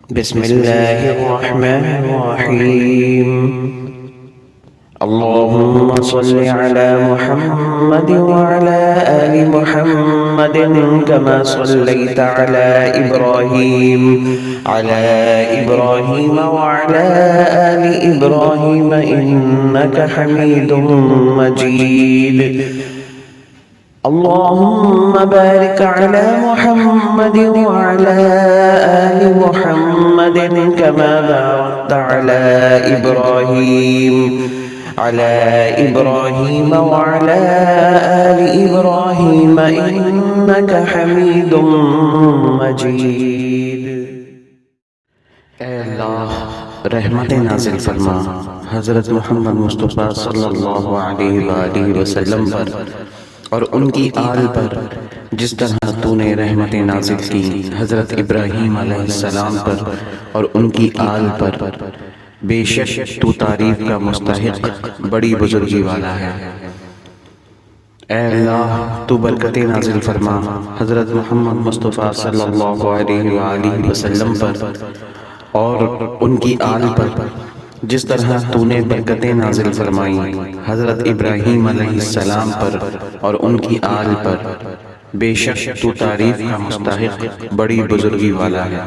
बिस्मिल्लाहिर्रहमानिर्रहीम। अल्लाहुम्मा सल्लि अला मुहम्मद व अला आलि मुहम्मद कमा सल्लैता अला इब्राहीम व अला आलि इब्राहीम इन्नका हमीदुम मजीद। अल्लाहुम्मा बारिक अला मुहम्मद व अला आलि मुहम्मद कमा बारकता अला इब्राहीम व अला आलि इब्राहीम इन्नका हमीदुम मजीद। ऐ अल्लाह, रहमतें नाज़िल फरमा हज़रत मोहम्मद मुस्तफ़ा सल्लल्लाहु अलैहि वसल्लम पर और उनकी आल पर, जिस तरह तूने रहमतें नाज़िल की हज़रत इब्राहीम अलैहिस्सलाम पर और उनकी आल पर। बेशक तू तारीफ़ का मुस्तहिक़ बड़ी बुजुर्गी वाला है। ऐ अल्लाह, तू बरकतें नाज़िल फरमा हज़रत मोहम्मद मुस्तफ़ा सल्लल्लाहु अलैहि वसल्लम पर और उनकी आल पर, जिस तरह तूने बरकतें नाज़िल फरमाई हज़रत इब्राहीम अलैहिस्सलाम पर और उनकी आल पर। बेशक तू तारीफ़ का मुस्तहिक़ बड़ी बुजुर्गी वाला है।